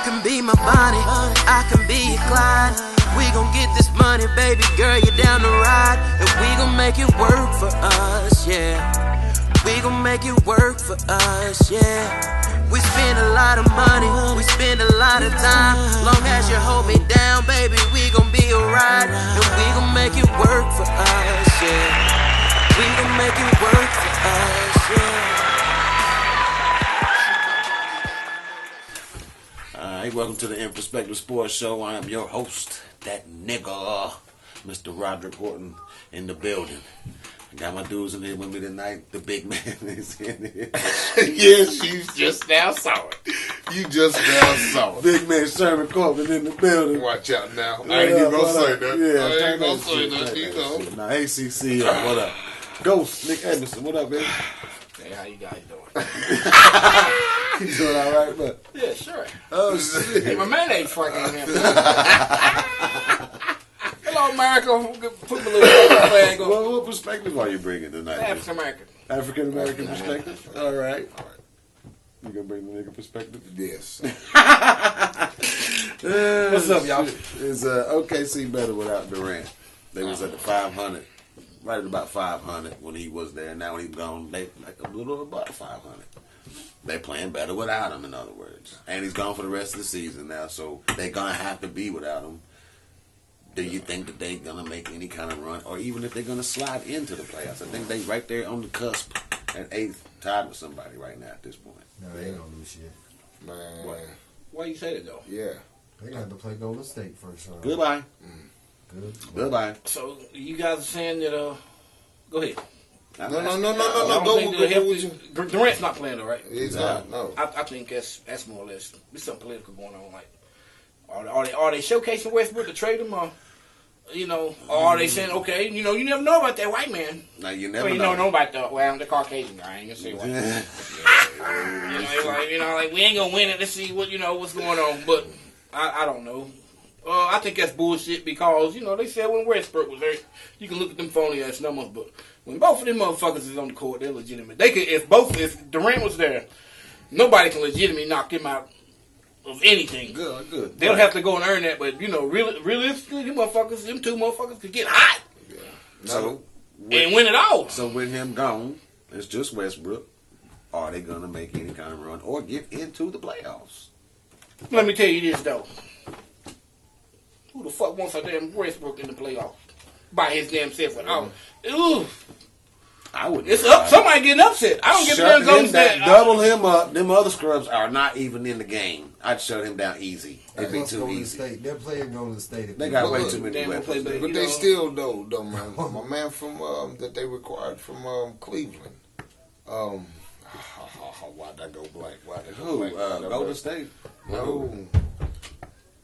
can be my Bonnie, I can be your Clyde. We gon' get this money, baby girl, you down the ride. And we gon' make it work for us, yeah. We gon' make it work for us, yeah. We spend a lot of money, we spend a lot of time. Long as you hold me down, baby, we gon' be alright. And we gon' make it work for us, yeah. We gon' make it work for us, yeah. Alright, welcome to the In Perspective Sports Show. I am your host, that nigga, Mr. Roderick Horton, in the building. I got my dudes in here with me tonight. The big man is in here. Yes, you just now saw it. You just now saw it. Big man Sherman Corbin in the building. Watch out now. I ain't even gonna say that. Yeah, I ain't gonna say that. You know. Now, ACC, what up? Ghost, Nick Edmondson, what up, baby? Hey, how you guys doing? You doing all right, bud? Yeah, sure. Oh, shit. Hey, my man ain't fucking here. Hello, America. Put my little flag on. Well, what perspective are you bringing tonight? African American. African American perspective? All right. You gonna bring the nigga perspective? Yes. What's up, y'all? Is OKC better without Durant? They was at the 500, right at about 500 when he was there. Now when he's gone, they like a little above 500. They playing better without him, in other words. And he's gone for the rest of the season now, so they're gonna have to be without him. Do you think that they're gonna make any kind of run, or even if they're gonna slide into the playoffs? I think they right there on the cusp at 8th, tied with somebody right now at this point. No, they ain't gonna lose shit. Man. What? Why you say that though? Yeah. They got to play Golden State first round. Goodbye. Good. Goodbye. So you guys are saying that? Go ahead. No. I don't think they'll help you. Durant's not playing though, right? He's not. No. I think that's more or less. There's something political going on. Like, are they showcasing Westbrook to trade him, or or are they saying, okay, you never know about that white man. Now you never You know. don't know about the Caucasian guy. I ain't gonna say white. Like we ain't gonna win it. Let's see what's going on. But I don't know. I think that's bullshit because they said when Westbrook was there, you can look at them phony ass numbers, but when both of them motherfuckers is on the court, they're legitimate. They could if Durant was there, nobody can legitimately knock him out of anything. Good. They'll have to go and earn that, but realistically, them two motherfuckers could get hot So and win it all. So with him gone, it's just Westbrook. Are they gonna make any kind of run or get into the playoffs? Let me tell you this though. Who the fuck wants a damn Westbrook in the playoffs by his damn self? Ooh, I would. it's up. Somebody getting upset. I don't get the damn zones that double him up. Them other scrubs are not even in the game. I'd shut him down easy. It'd be Plus too Golden easy. State. They're playing Golden State. They got way Well, too many damn, weapons. play better. But they still though, man. My man from that they required from Cleveland. Why'd I go blank? Who? Golden State. No.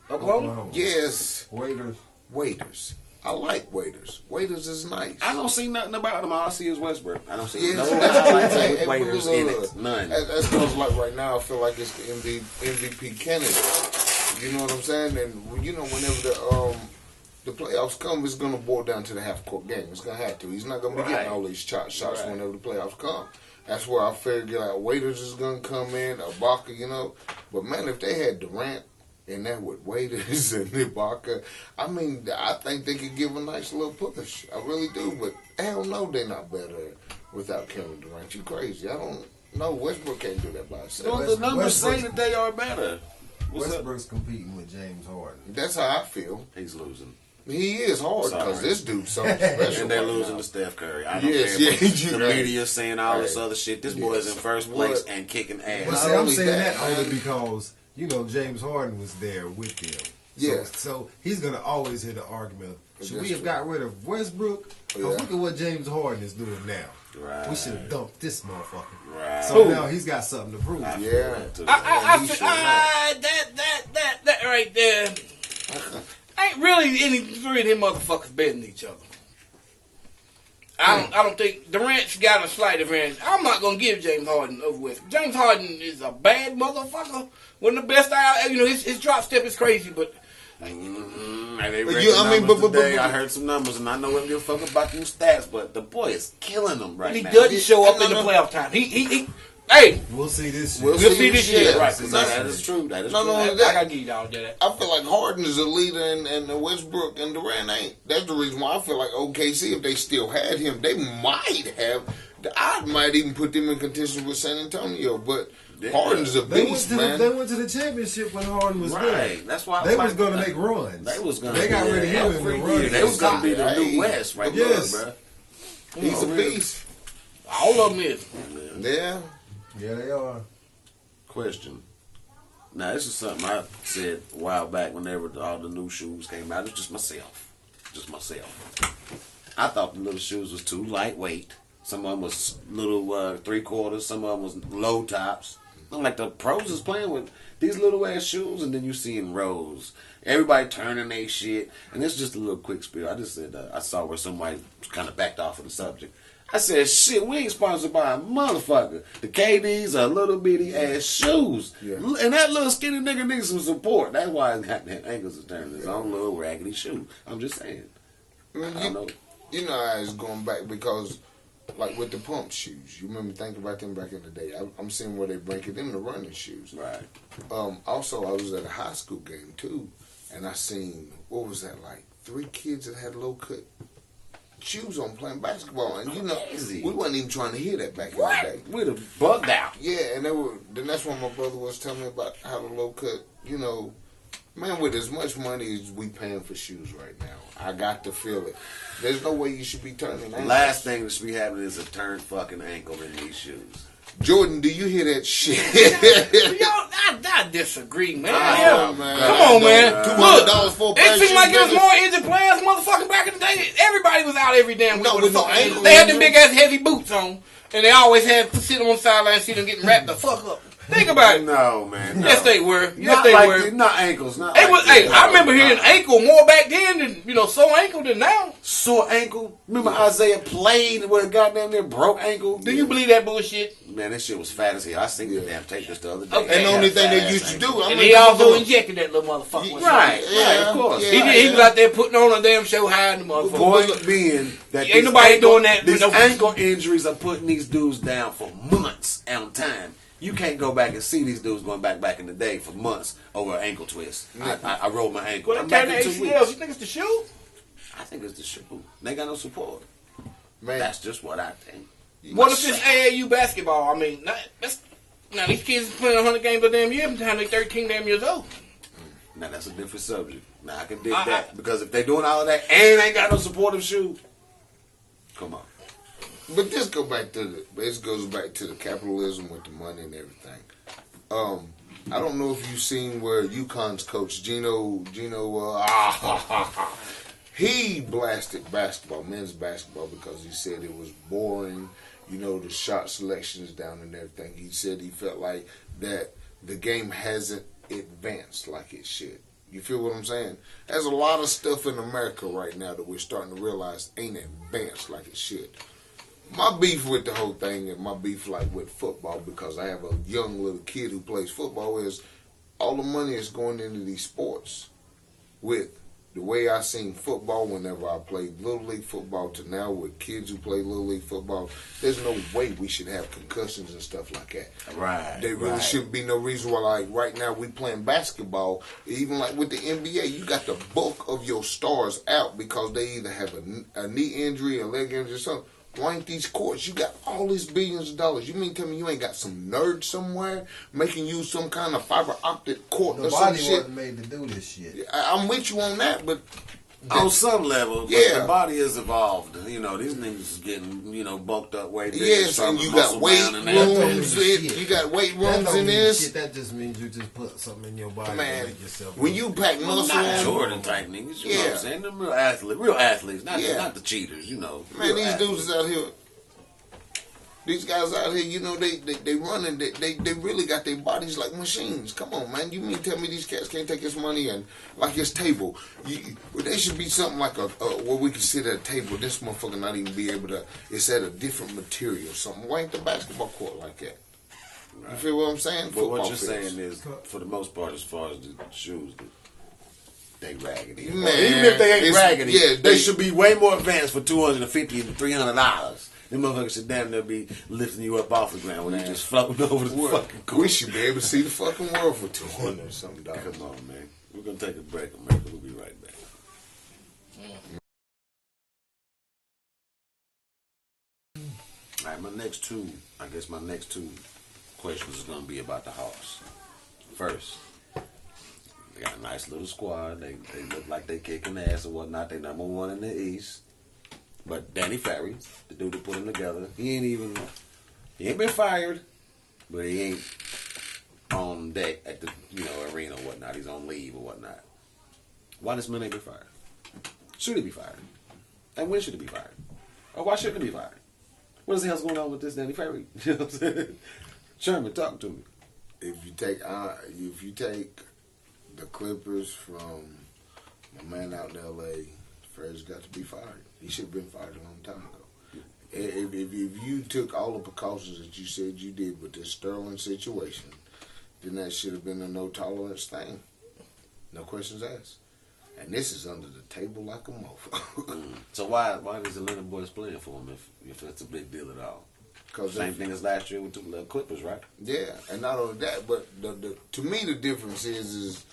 Oklahoma. Yes. Waiters. I like Waiters. Waiters is nice. I don't see nothing about him. All I see is Westbrook. I don't see Yes, no that's highlights right. with Hey, Waiters but in look, it. None. That's because like right now, I feel like it's the MVP candidate. You know what I'm saying? And whenever the playoffs come, it's gonna boil down to the half court game. It's gonna have to. He's not gonna be getting all these shots whenever the playoffs come. That's where I figure like Waiters is gonna come in, Ibaka, But man, if they had Durant in there with Waiters and Ibaka, I think they could give a nice little push. I really do. But hell no, they're not better without Kevin Durant. You crazy? I don't know. Westbrook can't do that by himself. Well, the numbers say that they are better. Westbrook's competing with James Harden. That's how I feel. He's losing. He is hard because Sorry. this dude's something special. And they're right losing now. to Steph Curry. I don't Yes, care. yeah, But you the right. media saying all this Right. other shit. This boy is in first place and kicking ass. But Not see, I'm only saying that, that only man. because James Harden was there with them. Yeah. So he's gonna always hear the argument. Should we That's have true. got rid of Westbrook? Yeah. Look at what James Harden is doing now. Right. We should have dumped this motherfucker. Right. So now he's got something to prove. Yeah. That right there ain't really any three of them motherfuckers better than each other. I don't think Durant's got a slight advantage. I'm not gonna give James Harden over with. James Harden is a bad motherfucker. One of the best his drop step is crazy, but They But read you- the I mean, numbers but- today. I heard some numbers, and I know we give a fuck about them stats, but the boy is killing them right he now. doesn't show up No, in the no. playoff time. He Hey, We'll see this shit. We'll we'll see this shit. year. Right, See, 'cause that's that is true. That is No, true. no, I that- gotta give y'all that. I feel like Harden is a leader and Westbrook and Durant ain't. That's the reason why I feel like OKC, if they still had him, they might have. I might even put them in contention with San Antonio, but Yeah. Harden's a They went, beast, to the, man. they went to the championship when Harden was Right. there. That's why I They was like going to that. make runs. They was gonna. They got be rid of there him in every the year. run. They was gonna be the Hey, new West right yes. there, bro. He's a beast. All of them is. Yeah. Yeah, they are. Question. Now, this is something I said a while back whenever all the new shoes came out. It's just myself. I thought the little shoes was too lightweight. Some of them was little 3/4. Some of them was low tops. I'm like, the pros is playing with these little ass shoes, and then you see in rows. Everybody turning their shit. And it's just a little quick spiel. I just said, I saw where somebody kind of backed off of the subject. I said, shit, we ain't sponsored by a motherfucker. The KDs are little bitty ass shoes. Yeah. And that little skinny nigga needs some support. That's why his goddamn ankles are turning his own little raggedy shoe. I'm just saying. I mean, I don't know. you know how it's going back because, like with the pump shoes, you remember thinking about them back in the day. I'm seeing where they break it in the running shoes. Right. Also, I was at a high school game too, and I seen what was that like 3 kids that had low cut shoes on playing basketball, and you know Crazy. we wasn't even trying to hear that back in the day. We'd have bugged out. Yeah, and then that's when my brother was telling me about how the low cut, you know, man, with as much money as we paying for shoes right now, I got to feel it. There's no way you should be turning The ankles. last thing that should be happening is a turned fucking ankle in these shoes. Jordan, do you hear that shit? Y'all, I disagree, man. Oh, man. Come on, man. $200 for a pair It of seemed like shoes, it was nigga. more injured players, motherfucking back in the day. Everybody was out every damn week No, with with no no ankle They had them injury. big ass heavy boots on, and they always had to sit on the sideline and see them getting wrapped the fuck up. Think about it. No, man. No. Yes, they were. Yes, Not they like were. not ankles. Not It like was. this. Hey, I remember hearing ankle more back then than sore ankle than now. Sore ankle. Remember Isaiah played with a goddamn near broke ankle? Do you believe that bullshit? Man, that shit was fat as hell. I seen the damn tape just the other day. Okay. And the only thing Fat they ass used to ankle. do, I And mean, he also injected that little motherfucker. with Right, something. right, of course. Yeah. He was out there putting on a damn show high in the motherfucker. Point being that Ain't these nobody ankle- doing that These with no- ankle injuries are putting these dudes down for months on time. You can't go back and see these dudes going back in the day for months over an ankle twist. I rolled my ankle. Well, I'm they back tearing in the 2 ACLs. weeks. You think it's the shoe? I think it's the shoe. They got no support. man, That's just what I think. What if it's AAU basketball? I mean, now these kids playing 100 games a damn year by the time they're 13 damn years old. Now that's a different subject. Now I can dig I- that because if they doing all of that and ain't got no supportive shoe, come on. but this goes back to the capitalism with the money and everything. I don't know if you've seen where UConn's coach Gino, he blasted basketball, men's basketball, because he said it was boring. You know, the shot selections down and everything. He said he felt like that the game hasn't advanced like it should. You feel what I'm saying? There's a lot of stuff in America right now that we're starting to realize ain't advanced like it should. My beef with the whole thing and my beef like with football, because I have a young little kid who plays football, is all the money is going into these sports. With the way I seen football whenever I played Little League football to now with kids who play Little League football, there's no way we should have concussions and stuff like that. Right. There really shouldn't be no reason why, like, right now we playing basketball, even like with the NBA, you got the bulk of your stars out because they either have a knee injury, a leg injury, or something. Why ain't these courts? You got all these billions of dollars. You mean tell me you ain't got some nerd somewhere making you some kind of fiber optic court The or some body shit? wasn't made to do this shit. I'm with you on that, but On some level, but Yeah. the body is evolved. You know, these niggas is getting, bulked up way bigger. yes, and stronger, you muscle got weight bound and That don't everything. rooms. mean shit. You got weight That rooms don't in mean this. shit. That just means you just put something in your body Man, to make yourself. when you pack muscle Not on, Jordan type niggas, you know what Yeah. I'm saying? Them real athletes, not Yeah. not the cheaters, man, real these athletes. dudes is out here. These guys out here, you know, they running. They really got their bodies like machines. Come on, man. You mean tell me these cats can't take this money and like his table? There should be something like where we can sit at a table. This motherfucker not even be able to. It's at a different material. Something. Why ain't the basketball court like that? You feel what I'm saying? But what Football you're fields. saying is, for the most part, as far as the shoes, they raggedy. Man, Even if they ain't it's- raggedy, yeah, they should be way more advanced for $250 and $300 Them motherfuckers should damn near be lifting you up off the ground when they just floating over the fucking court. We should be able to see the fucking world for $200 or something. Dog. Come on, man. We're gonna take a break, America. We'll be right back. All right, my next two questions is gonna be about the Hawks. First, they got a nice little squad. They look like they kicking ass or whatnot. They number one in the East. But Danny Ferry, the dude that put them together, he ain't been fired, but he ain't on deck at the arena or whatnot. He's on leave or whatnot. Why this man ain't been fired? Should he be fired? And when should he be fired? Or why shouldn't he be fired? What the hell's going on with this Danny Ferry? You know what I'm saying? Sherman, talk to me. If you take the Clippers from my man out in L.A., Ferry's got to be fired. He should have been fired a long time ago. If you took all the precautions that you said you did with this Sterling situation, then that should have been a no tolerance thing. No questions asked. And this is under the table like a mofo. So why is the Atlanta boys playing for him if it's a big deal at all? Same thing as last year with the Clippers, right? Yeah, and not only that, but to me the difference is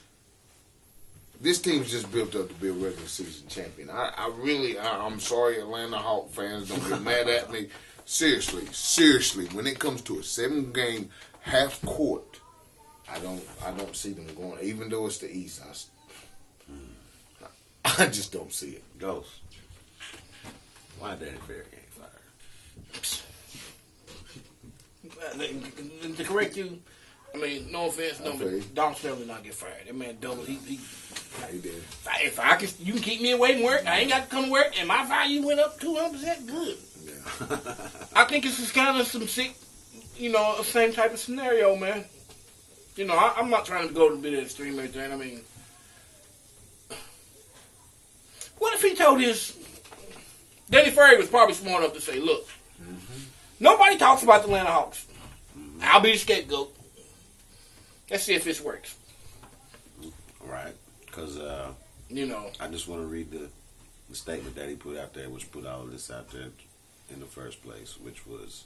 this team's just built up to be a regular season champion. I'm sorry, Atlanta Hawk fans, don't get mad at me. Seriously, when it comes to a 7-game half court, I don't see them going. Even though it's the East, I just don't see it. Ghost. Why Danny Ferry ain't fired? To correct you, I mean, no offense, Okay. but Don Sterling not get fired. That man double. He did. If you can keep me away from work, I ain't got to come to work, and my value went up 200%. Good. Yeah. I think it's just kind of some sick, same type of scenario, man. I'm not trying to go to a bit of extreme or anything. I mean, what if he told Danny Ferry was probably smart enough to say, look, nobody talks about the Atlanta Hawks. I'll be the scapegoat. Let's see if this works. Right. Because, I just want to read the statement that he put out there, which put all of this out there in the first place, which was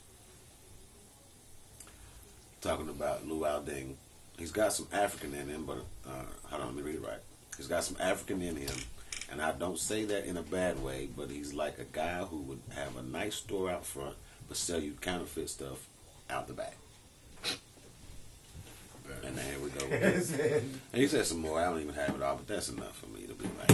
talking about Luol Deng. He's got some African in him, but, hold on, let me read it right. He's got some African in him, and I don't say that in a bad way, but he's like a guy who would have a nice store out front, but sell you counterfeit stuff out the back. And there we go. And he said some more. I don't even have it all, but that's enough for me to be like,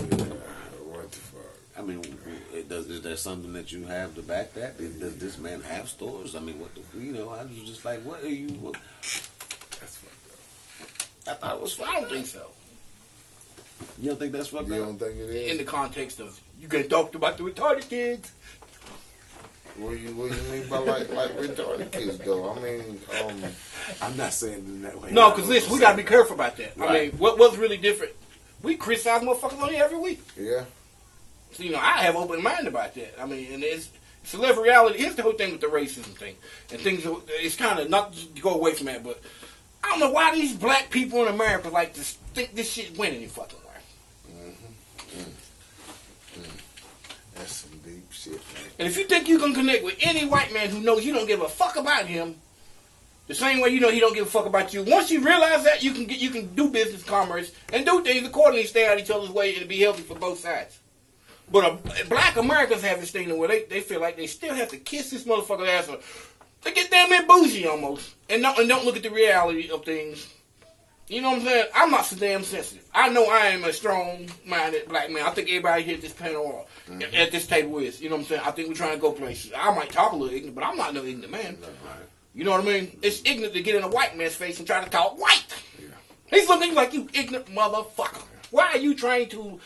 What the fuck? I mean, is there something that you have to back that? Does this man have stores? I mean, I was just like, what are you? That's fucked I thought it was I don't think so. You don't think that's up. fucked You up? don't think it is? In the context of, you can talk about the retarded kids. What do you mean by like retarded kids though? I mean, I'm not saying it in that way. No, because listen, we got to be careful about that. Right. I mean, what's really different? We criticize motherfuckers on here every week. yeah. So, I have open mind about that. I mean, and it's a level reality. Here's the whole thing with the racism thing. And things, it's kind of not to go away from that, but I don't know why these black people in America like to think this shit went any fucking way. That's some deep shit, man. And if you think you can connect with any white man who knows you don't give a fuck about him, the same way he don't give a fuck about you, once you realize that, you can do business commerce and do things accordingly, stay out each other's way, and be healthy for both sides. But black Americans have this thing where they feel like they still have to kiss this motherfucker's ass. They get damn near bougie almost, and don't look at the reality of things. You know what I'm saying? I'm not so damn sensitive. I know I am a strong-minded black man. I think everybody here at this panel or at this table is. You know what I'm saying? I think we're trying to go places. I might talk a little ignorant, but I'm not no ignorant man. Right. You know what I mean? It's ignorant to get in a white man's face and try to talk white. Yeah. He's looking like, you ignorant motherfucker. Why are you trying to...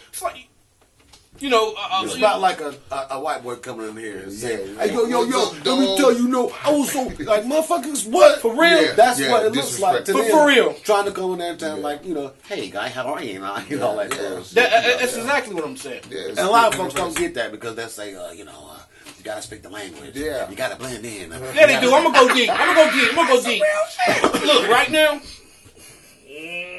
it's not like a white boy coming in here and saying, Yeah. "Hey, yo, let me tell you, I was so like motherfuckers, what For real? Yeah. That's what it looks like to But them. for real. Trying to come in there and tell them, like, hey guy, how are you? And all that stuff. That's exactly what I'm saying. Yeah, And a lot of folks don't get that because they say, you gotta speak the language. Yeah. You gotta blend in. Yeah, they do. I'm gonna go deep. Look, right now,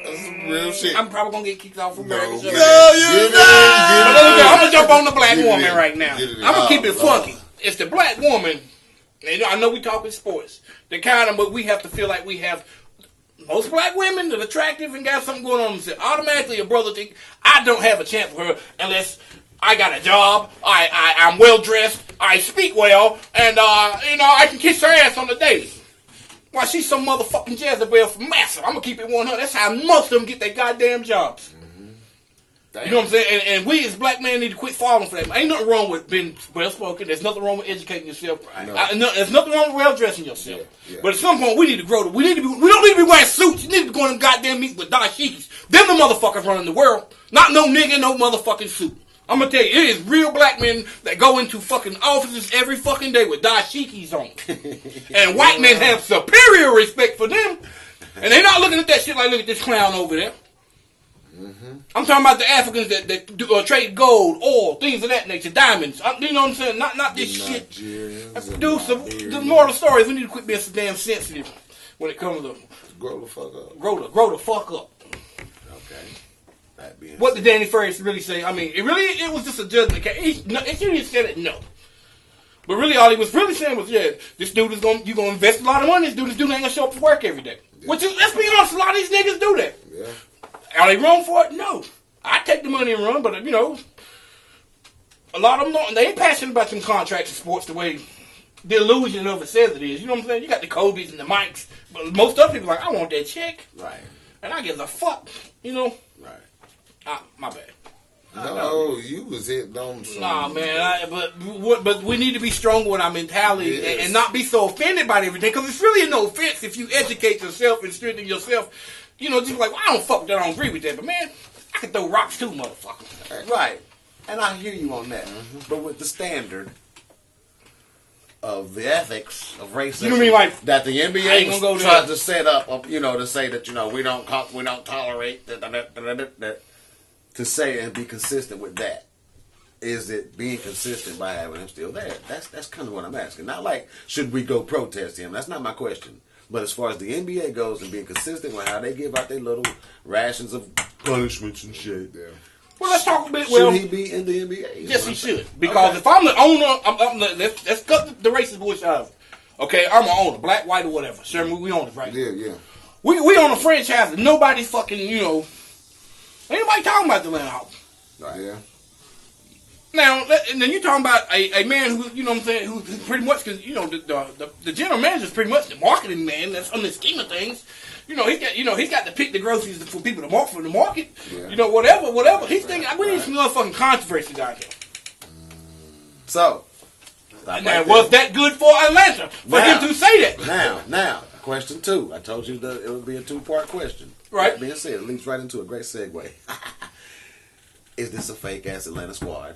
That's some real shit. I'm probably gonna get kicked off from America. No, So- you're not. I'm gonna jump on the black Get it woman in. right now. Get it in. I'm gonna keep it Oh, funky. If the black woman And I know we talking sports. The kind of, but we have to feel like we have most black women that are attractive and got something going on themselves. Automatically, a brother think I don't have a chance for her unless I got a job. I'm well dressed. I speak well, and I can kiss her ass on the daily. Why, she's some motherfucking Jezebel from Massa. I'm gonna keep it 100. That's how most of them get their goddamn jobs. You know what I'm saying? And we as black men need to quit falling for that. Ain't nothing wrong with being well spoken. There's nothing wrong with educating yourself. There's nothing wrong with well dressing yourself. Yeah. But at some point we need to grow. We don't need to be wearing suits. You need to be going to goddamn meet with dashikis. Them the motherfuckers running the world. Not no nigga, no motherfucking suit. I'm gonna tell you, it is real black men that go into fucking offices every fucking day with dashikis on. And white men have superior respect for them. And they're not looking at that shit like, look at this clown over there. I'm talking about the Africans that do, trade gold, oil, things of that nature, diamonds. You know what I'm saying? Not this shit. The moral story is we need to quit being so damn sensitive when it comes to grow the fuck up. Grow the fuck up. Okay. What did Danny Ferris really say? I mean, it was just a judgment case. He didn't say it, no. But really, all he was really saying was, yeah, this dude is you're gonna invest a lot of money. This dude ain't gonna show up for work every day. Yeah. Which is, let's be honest, a lot of these niggas do that. Yeah. Are they wrong for it? No. I take the money and run, but a lot of them don't. They ain't passionate about some contracts in sports the way the illusion of it says it is. You know what I'm saying? You got the Kobe's and the Mikes, but most other people like, I want that check. Right. And I give a fuck. Right. My bad. No, you was hitting on something. Nah, man. But we need to be stronger with our mentality and not be so offended by everything. Because it's really no offense if you educate yourself and strengthen yourself. Just like, well, I don't fuck with that. I don't agree with that. But man, I can throw rocks too, motherfucker. Right. And I hear you on that. But with the standard of the ethics of racism, you know what I mean, like, that the NBA tries to set up, to say that we don't tolerate that, to say and be consistent with that. Is it being consistent by having him still there? That's kind of what I'm asking. Not like, should we go protest him? That's not my question. But as far as the NBA goes and being consistent with how they give out their little rations of punishments and shit, well, let's talk a bit. Should he be in the NBA? Yes, he should. Because if I'm the owner, let's cut the racist bullshit out of it. Okay, I'm an owner, black, white, or whatever. Sure, we own it, right? Yeah. We own a franchise and nobody's fucking, ain't nobody talking about the landhouse. Right. Yeah. Now, and then you're talking about a man who, you know what I'm saying, who pretty much, because, the general manager is pretty much the marketing man. That's on the scheme of things. He's got to pick the groceries for people to market for the market. Yeah. Whatever. He's thinking, we need some motherfucking controversy down here. So, now, was that good for Atlanta for him to say that? Now, question 2. I told you that it would be a 2-part question. Right. That being said, it leads right into a great segue. Is this a fake ass Atlanta squad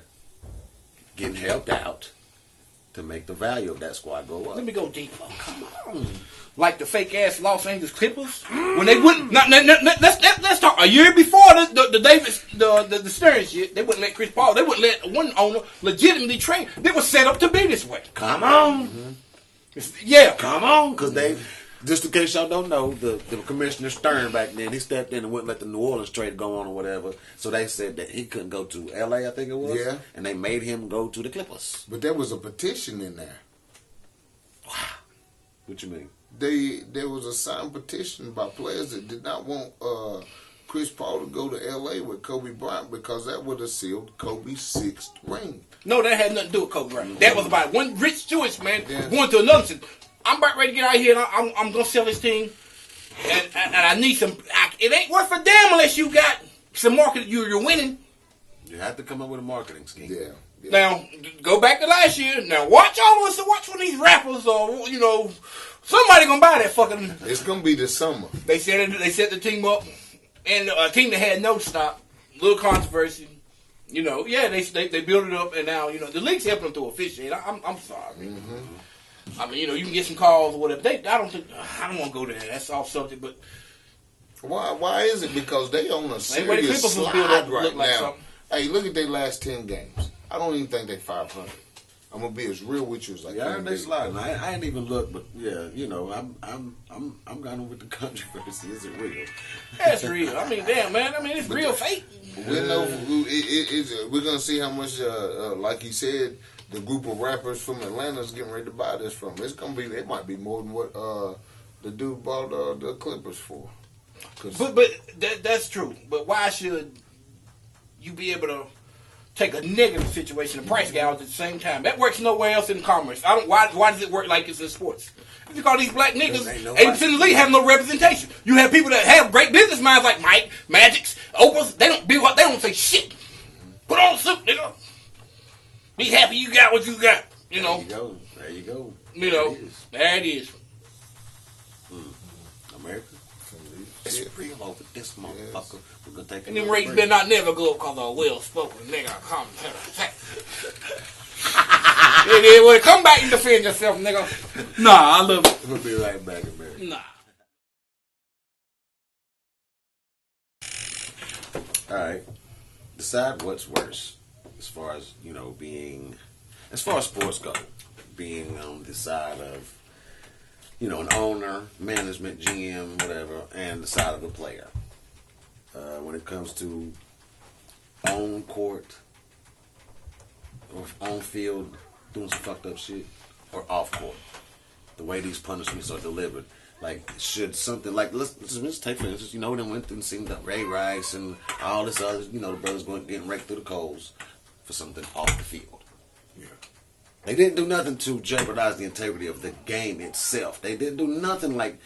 getting helped out to make the value of that squad go up? Let me go deeper. Come on. Like the fake ass Los Angeles Clippers when they wouldn't. Let's talk. A year before the Davis the Stern shit, they wouldn't let Chris Paul. They wouldn't let one owner legitimately trade. They were set up to be this way. Come on. Yeah. Come on, because they. Just in case y'all don't know, the Commissioner Stern back then, he stepped in and wouldn't let the New Orleans trade go on or whatever. So they said that he couldn't go to L.A., I think it was. Yeah. And they made him go to the Clippers. But there was a petition in there. Wow. What you mean? There was a signed petition by players that did not want Chris Paul to go to L.A. with Kobe Bryant because that would have sealed Kobe's 6th ring. No, that had nothing to do with Kobe Bryant. That was about one rich Jewish man going to another city. I'm about ready to get out of here. And I'm going to sell this team. And I need some. It ain't worth a damn unless you got some market. You're winning. You have to come up with a marketing scheme. Yeah. Now, go back to last year. Now, watch all of us. Watch one of these rappers or, somebody going to buy that fucking. It's going to be this summer. They set the team up. And a team that had no stock. Little controversy. They built it up. And now, the league's helping them to officiate. I'm sorry. Mm-hmm. I mean, you can get some calls or whatever. I don't want to go there. That's off subject, but why is it? Because they on a serious slide right now. Something. Hey, look at their last 10 games. I don't even think they 500. I'm gonna be as real with you as I can. Yeah, they sliding. I ain't even looked, but yeah, I'm going with the controversy. Is it real? That's real. I mean, damn man. I mean, it's real fake. We know we're gonna see how much, like you said. the group of rappers from Atlanta is getting ready to buy this from. It's gonna be. It might be more than what the dude bought the Clippers for. But that's true. But why should you be able to take a negative situation and price gouge at the same time? That works nowhere else in commerce. I don't. Why does it work like it's in sports? If you call these black niggas, 80% of the league have no representation. You have people that have great business minds like Mike, Magics, Oprah's. They don't say shit. Put on a suit, nigga. Be happy you got what you got. You know. There you go. You know. There it is. America. It's real over this motherfucker. We're gonna take. And them rates better not never go up because of a well-spoken nigga. Come here. Come back and defend yourself, nigga. Nah, I love it. We'll be right back, America. Nah. All right. Decide what's worse, as far as as far as sports go, being on the side of, an owner, management, GM, whatever, and the side of the player. When it comes to on court or on field doing some fucked up shit, or off court, the way these punishments are delivered. Like, should something like, let's take for instance, them went through and seen the Ray Rice and all this other, the brothers getting raked through the coals for something off the field. Yeah. They didn't do nothing to jeopardize the integrity of the game itself. They didn't do nothing like,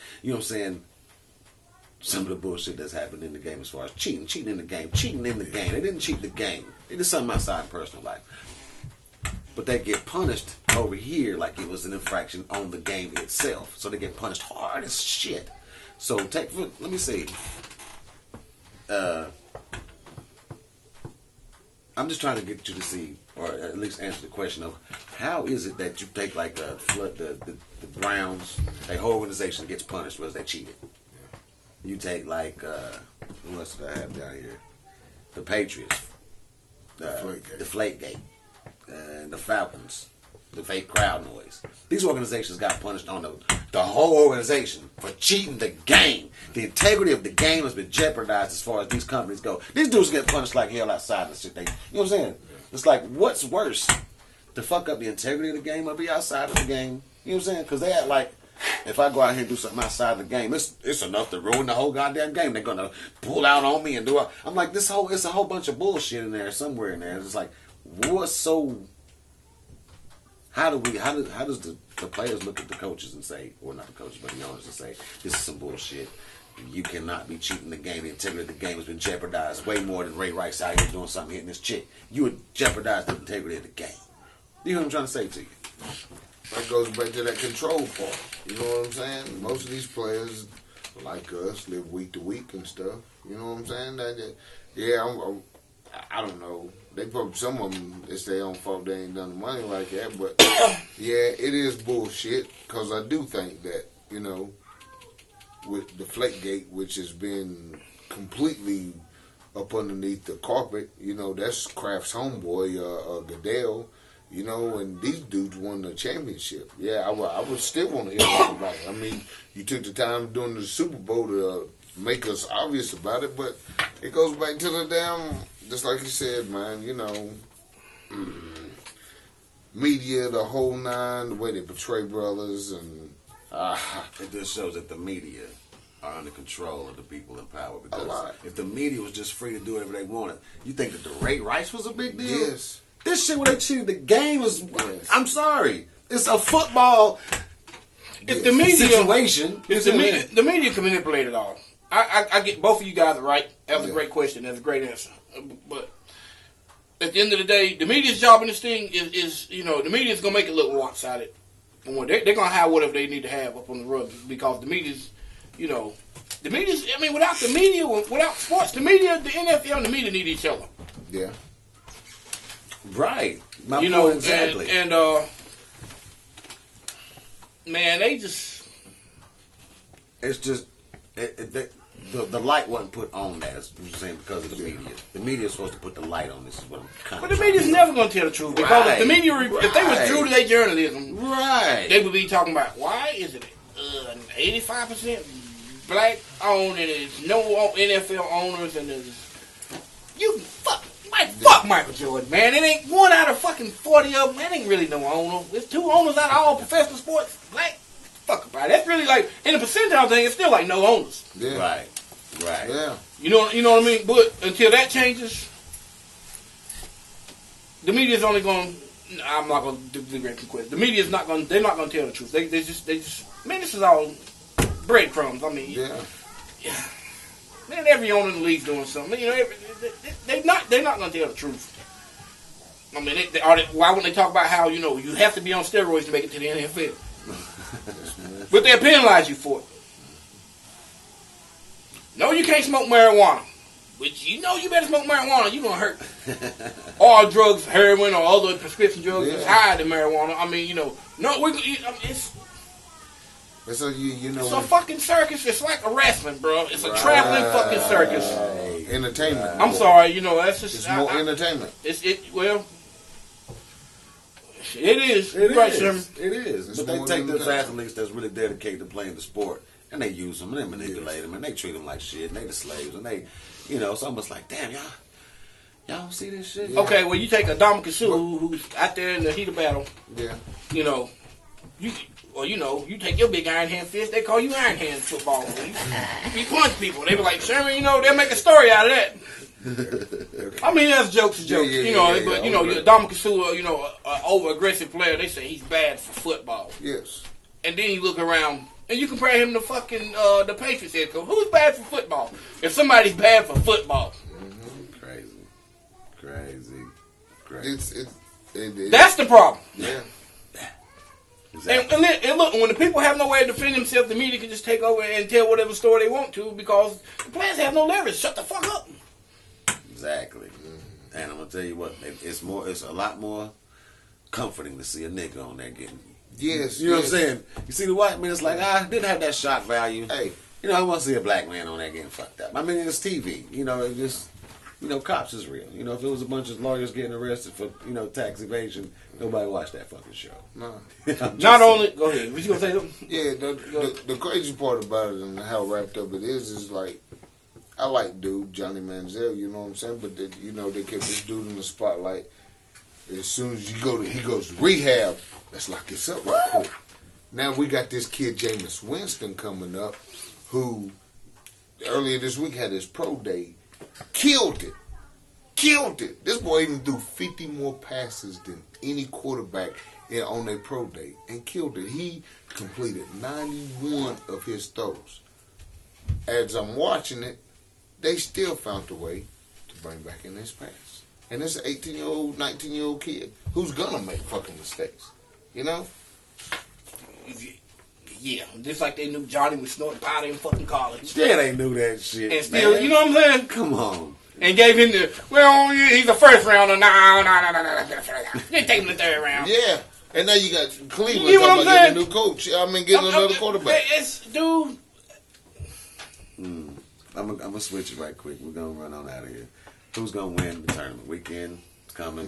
some of the bullshit that's happened in the game as far as cheating in the game. They didn't cheat the game. They did something outside of personal life. But they get punished over here like it was an infraction on the game itself. So they get punished hard as shit. So let me see. I'm just trying to get you to see, or at least answer the question of, how is it that you take like the Browns, a whole organization gets punished because they cheated. You take like, who else did I have down here? The Patriots, Deflategate. And the Falcons, the fake crowd noise. These organizations got punished on the whole organization for cheating the game. The integrity of the game has been jeopardized as far as these companies go. These dudes get punished like hell outside the shit. You know what I'm saying? It's like, what's worse? To fuck up the integrity of the game or be outside of the game? You know what I'm saying? Because they act like, if I go out here and do something outside the game, it's enough to ruin the whole goddamn game. They're going to pull out on me and do it. I'm like, it's a whole bunch of bullshit in there somewhere in there. It's like, what's so... How does the players look at the coaches and say, or not the coaches, but the owners, and say, this is some bullshit. You cannot be cheating the game. The integrity of the game has been jeopardized way more than Ray Rice out here doing something, hitting this chick. You would jeopardize the integrity of the game. You know what I'm trying to say to you? That goes back to that control part. You know what I'm saying? Most of these players, like us, live week to week and stuff. You know what I'm saying? I don't know. They probably, some of them, it's their own fault they ain't done the money like that. But, yeah, it is bullshit. Because I do think that, with the Deflategate, which has been completely up underneath the carpet, that's Kraft's homeboy, Goodell, and these dudes won the championship. Yeah, I would still want to hear about it. I mean, you took the time during the Super Bowl to make us obvious about it, but it goes back to the damn... Just like you said, man, media, the whole nine, the way they portray brothers, and it just shows that the media are under control of the people in power. Because if the media was just free to do whatever they wanted, you think that the Ray Rice was a big deal? Yes. This shit where they cheated the game was. Yes. I'm sorry, it's a football. If the media situation, the media can manipulate it all. I get both of you guys right. That was a great question. That's a great answer. But at the end of the day, the media's job in this thing is the media's gonna make it look one-sided. And they're gonna have whatever they need to have up on the rug because the media's, I mean, without the media, without sports, the media, the NFL, and the media need each other. Yeah. Right. My point exactly. And man, they just. It's just. The light wasn't put on that. As you're saying, because of the media. The media is supposed to put the light on this. Is what I'm kind of. But the media's never going to tell the truth because if the media, if they was true to their journalism, they would be talking about why is it 85% black owned and there's no NFL owners and there's Man, fuck Michael Jordan, man. It ain't one out of fucking 40 of them. That ain't really no owner. There's 2 owners out of all professional sports. Black. Fuck about it. That's really like, in the percentile thing, it's still like no owners. Yeah. Right. Yeah. You know what I mean? But until that changes, the media's only going. I'm not going to do great question. The media's not going. They're not going to tell the truth. They just. Man, this is all breadcrumbs. I mean, Yeah. Man, every owner in the league's doing something. You know, they're not going to tell the truth. I mean, why wouldn't they talk about how you have to be on steroids to make it to the NFL? But they'll penalize you for it. No, you can't smoke marijuana. But you better smoke marijuana, you're going to hurt. All drugs, heroin or other prescription drugs is higher than marijuana. I mean, it's a fucking circus. It's like a wrestling, bro. It's a traveling fucking circus. Entertainment. I'm sorry, that's just... It's more entertainment. It is. It right, is. Sherman. It is. It's But they more take than those that. athletes that's really dedicated to playing the sport, and they use them, and they manipulate them, and they treat them like shit, and they the slaves, and they, it's almost like, damn, y'all don't see this shit? Yeah. Okay, well, you take a Dominican Sue who's out there in the heat of battle. Yeah. You take your big iron hand fist, they call you iron hand football. You punch people. They be like, Sherman, they'll make a story out of that. I mean, that's jokes and jokes. But Dominican Sue, an over-aggressive player, they say he's bad for football. Yes. And then you look around, and you compare him to fucking the Patriots head coach. Who's bad for football? If somebody's bad for football. Crazy. That's the problem. Yeah. Exactly. And look, when the people have no way to defend themselves, the media can just take over and tell whatever story they want to because the players have no leverage. Shut the fuck up. Exactly. And I'm gonna tell you what, it's a lot more comforting to see a nigga on there getting. Yes. You know what I'm saying? You see the white man, it's like, didn't have that shock value. Hey. I want to see a black man on there getting fucked up. I mean, it's TV. It just, cops is real. If it was a bunch of lawyers getting arrested for, tax evasion, nobody watched that fucking show. No. Not only, go ahead. Was you gonna say something? Yeah, the crazy part about it and how wrapped up it is like, I like dude Johnny Manziel, you know what I'm saying? But they kept this dude in the spotlight. As soon as he goes to rehab, let's lock this up right quick. Now we got this kid Jameis Winston coming up, who earlier this week had his pro day, killed it. This boy even threw 50 more passes than any quarterback on their pro day and killed it. He completed 91 of his throws. As I'm watching it, they still found a way to bring back in this pass. And it's an 18-year-old, 19-year-old kid who's gonna make fucking mistakes. Yeah, just like they knew Johnny was snorting powder in fucking college. Yeah, they knew that shit. And still, man. you know what I'm saying? Come on. And gave him he's a first rounder. No. They take him the third round. Yeah. And now you got Cleveland You know talking what I'm about getting a new coach. Getting another quarterback. Dude. I'm gonna switch it right quick. We're gonna run on out of here. Who's gonna win the tournament? Weekend coming.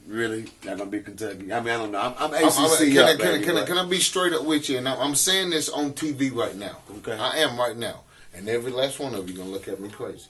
Really? Not gonna be Kentucky? I mean, I don't know. I'm ACC up, baby, Can I be straight up with you? And I'm saying this on TV right now. Okay. I am right now. And every last one of you gonna look at me crazy.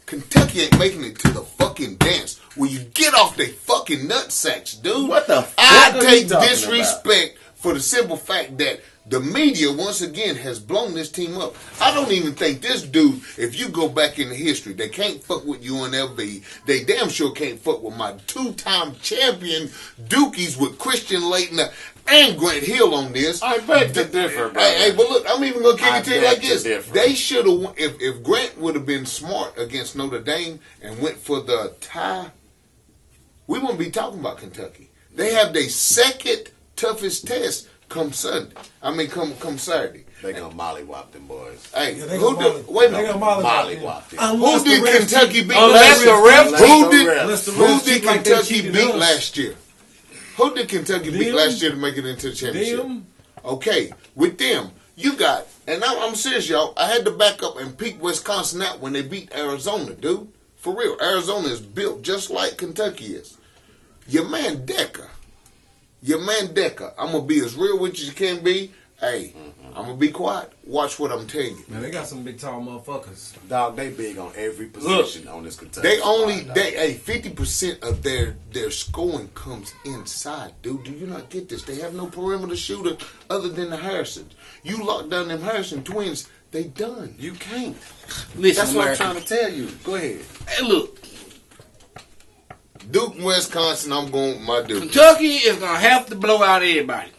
Kentucky ain't making it to the fucking dance where you get off they fucking nutsacks, dude. What the fuck I are take you talking disrespect for the simple fact that the media, once again, has blown this team up. I don't even think this dude, if you go back into history, they can't fuck with UNLV. They damn sure can't fuck with my two-time champion Dukies with Christian Laettner and Grant Hill on this. I beg to differ, bro. Hey, but look, I'm even going to kick it to you beg like to this. differ. They should have, if Grant would have been smart against Notre Dame and went for the tie, we wouldn't be talking about Kentucky. They have their second toughest test come Sunday. Come Saturday. They gonna mollywop them boys. Hey, Yeah, they who gonna did? Wait a they minute. gonna Mollywop them. Unless Who did the refs Kentucky keep- beat Unless last the year? refs- Who refs did keep like they Kentucky cheated beat us. last year? Who did Kentucky beat Them? last year to make it into the championship? Them? Okay, with them, you got, and I'm serious, y'all. I had to back up and peek Wisconsin out when they beat Arizona, dude. For real, Arizona is built just like Kentucky is. Your man Decker, I'm gonna be as real with you as you can be. Hey, I'm gonna be quiet. Watch what I'm telling you. Man, they got some big tall motherfuckers. Dog, they big on every position on this Kentucky. They only squad, dog. 50% of their scoring comes inside, dude. Do you not get this? They have no perimeter shooter other than the Harrison. You lock down them Harrison twins, they done. You can't. Listen, That's what I'm America. trying to tell you. Go ahead. Hey, look, Duke, Wisconsin, I'm going with my Duke. Kentucky is gonna have to blow out everybody.